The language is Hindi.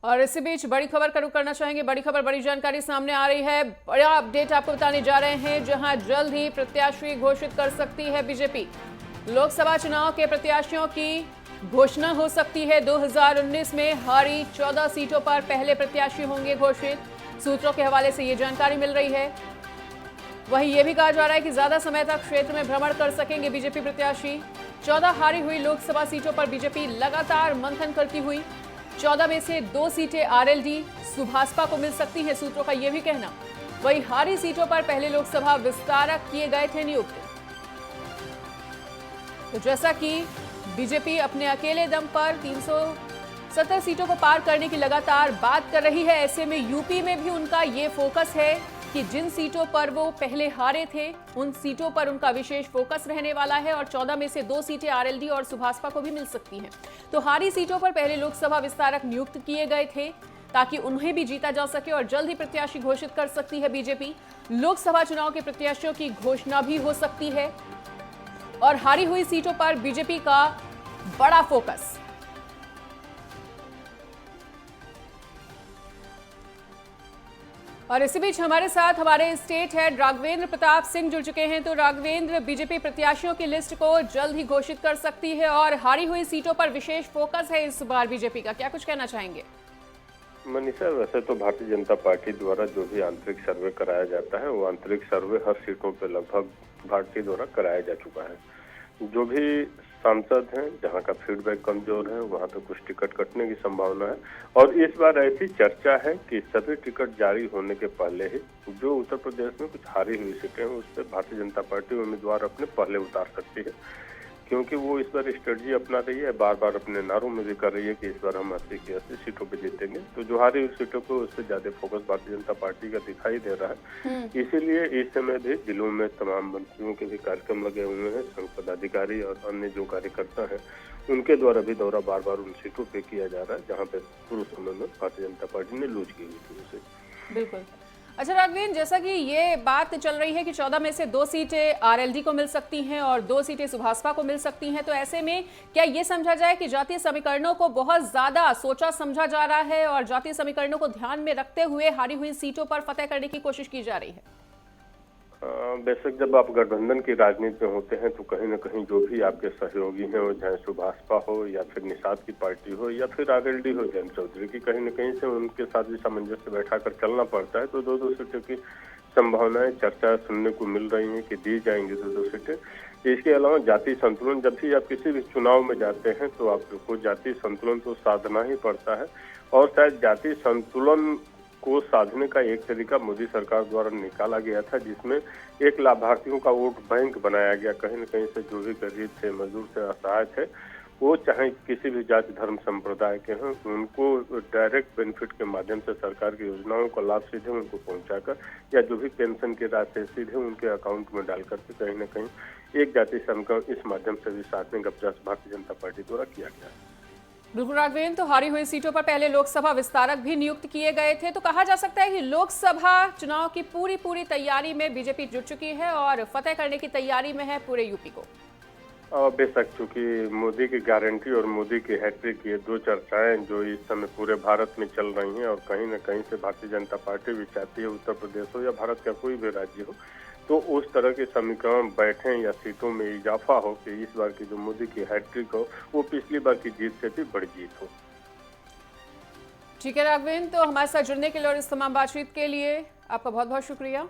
और इसी बीच बड़ी खबर का रुख करना चाहेंगे। बड़ी खबर, बड़ी जानकारी सामने आ रही है। बड़ा अपडेट आपको बताने जा रहे हैं, जहां जल्द ही प्रत्याशी घोषित कर सकती है बीजेपी। लोकसभा चुनाव के प्रत्याशियों की घोषणा हो सकती है। 2019 में हारी 14 सीटों पर पहले प्रत्याशी होंगे घोषित। सूत्रों के हवाले से ये जानकारी मिल रही है। वहीं यह भी कहा जा रहा है कि ज्यादा समय तक क्षेत्र में भ्रमण कर सकेंगे बीजेपी प्रत्याशी। 14 हारी हुई लोकसभा सीटों पर बीजेपी लगातार मंथन करती हुई 14 में से 2 सीटें आरएलडी सुभाषपा को मिल सकती हैं, सूत्रों का यह भी कहना। वहीं हारी सीटों पर पहले लोकसभा विस्तारक किए गए थे नियुक्त। तो जैसा कि बीजेपी अपने अकेले दम पर 370 सीटों को पार करने की लगातार बात कर रही है, ऐसे में यूपी में भी उनका ये फोकस है कि जिन सीटों पर वो पहले हारे थे उन सीटों पर उनका विशेष फोकस रहने वाला है। और 14 में से 2 सीटें आरएलडी और सुभाषपा को भी मिल सकती हैं। तो हारी सीटों पर पहले लोकसभा विस्तारक नियुक्त किए गए थे ताकि उन्हें भी जीता जा सके और जल्द ही प्रत्याशी घोषित कर सकती है बीजेपी। लोकसभा चुनाव के प्रत्याशियों की घोषणा भी हो सकती है और हारी हुई सीटों पर बीजेपी का बड़ा फोकस। और इसी बीच हमारे साथ हमारे स्टेट हेड राघवेंद्र प्रताप सिंह जुड़ चुके हैं। तो राघवेंद्र, बीजेपी प्रत्याशियों की लिस्ट को जल्द ही घोषित कर सकती है और हारी हुई सीटों पर विशेष फोकस है इस बार बीजेपी का, क्या कुछ कहना चाहेंगे? मनीषा, वैसे तो भारतीय जनता पार्टी द्वारा जो भी आंतरिक सर्वे कराया जाता है वो आंतरिक सर्वे हर सीटों पे लगभग पार्टी द्वारा कराया जा चुका है। जो भी सांसद हैं जहां का फीडबैक कमजोर है वहां पे कुछ टिकट कटने की संभावना है। और इस बार ऐसी चर्चा है कि सभी टिकट जारी होने के पहले ही जो उत्तर प्रदेश में कुछ हारी हुई सीटें हैं उस पर भारतीय जनता पार्टी उम्मीदवार अपने पहले उतार सकती है, क्योंकि वो इस बार स्ट्रेटजी अपना रही है, बार बार अपने नारों में भी कर रही है कि इस बार हम 80 की 80 सीटों पे जीतेंगे। तो जो हारी हुई सीटों पे उस पर ज्यादा फोकस भारतीय जनता पार्टी का दिखाई दे रहा है। इसीलिए इस समय भी जिलों में तमाम मंत्रियों के भी कार्यक्रम लगे हुए हैं। संघ पदाधिकारी और अन्य जो कार्यकर्ता है उनके द्वारा भी दौरा बार बार उन सीटों पे किया जा रहा है जहाँ पे पूर्व समय में भारतीय जनता पार्टी ने लूज की हुई थी उसे। बिल्कुल। अच्छा राघवेंद्र, जैसा कि ये बात चल रही है कि 14 में से 2 सीटें आरएलडी को मिल सकती हैं और 2 सीटें सुभाषपा को मिल सकती हैं, तो ऐसे में क्या ये समझा जाए कि जातीय समीकरणों को बहुत ज्यादा सोचा समझा जा रहा है और जातीय समीकरणों को ध्यान में रखते हुए हारी हुई सीटों पर फतह करने की कोशिश की जा रही है? बेशक जब आप गठबंधन की राजनीति में होते हैं तो कहीं न कहीं जो भी आपके सहयोगी हैं, वो चाहे सुभाषपा हो या फिर निषाद की पार्टी हो या फिर आरएलडी हो जयंत चौधरी की, कहीं न कहीं से उनके साथ भी सामंजस्य बैठाकर चलना पड़ता है। तो 2-2 सीटों की संभावनाएं चर्चा सुनने को मिल रही है कि दी जाएंगी 2-2 सीटें। इसके अलावा जातीय संतुलन, जब भी आप किसी भी चुनाव में जाते हैं तो आपको जातीय संतुलन तो साधना ही पड़ता है। और शायद जातीय संतुलन को साधने का एक तरीका मोदी सरकार द्वारा निकाला गया था, जिसमें एक लाभार्थियों का वोट बैंक बनाया गया। कहीं न कहीं से जो भी गरीब थे, मजदूर थे, असहाय थे, वो चाहे किसी भी जाति धर्म संप्रदाय के हों, उनको डायरेक्ट बेनिफिट के माध्यम से सरकार की योजनाओं का लाभ सीधे उनको पहुंचाकर या जो भी पेंशन की राशि सीधे उनके अकाउंट में डाल करके कहीं न कहीं एक जाति समीकरण इस माध्यम से भी साधने का प्रयास भारतीय जनता पार्टी द्वारा किया गया है। बिल्कुल राघवेंद्र, तो हारी हुई सीटों पर पहले लोकसभा विस्तारक भी नियुक्त किए गए थे। तो कहा जा सकता है कि लोकसभा चुनाव की पूरी तैयारी में बीजेपी जुट चुकी है और फतेह करने की तैयारी में है पूरे यूपी को। बेशक, चूंकि मोदी की गारंटी और मोदी की हैट्रिक, ये 2 चर्चाएं जो इस समय पूरे भारत में चल रही हैं और कहीं न कहीं से भारतीय जनता पार्टी भी चाहती है उत्तर प्रदेश हो या भारत का कोई भी राज्य हो तो उस तरह के समीकरण बैठे या सीटों में इजाफा हो कि इस बार की जो मोदी की हैट्रिक हो वो पिछली बार की जीत से भी बड़ी जीत हो। ठीक है राघवेंद्र, तो हमारे साथ जुड़ने के लिए और इस तमाम बातचीत के लिए आपका बहुत बहुत शुक्रिया।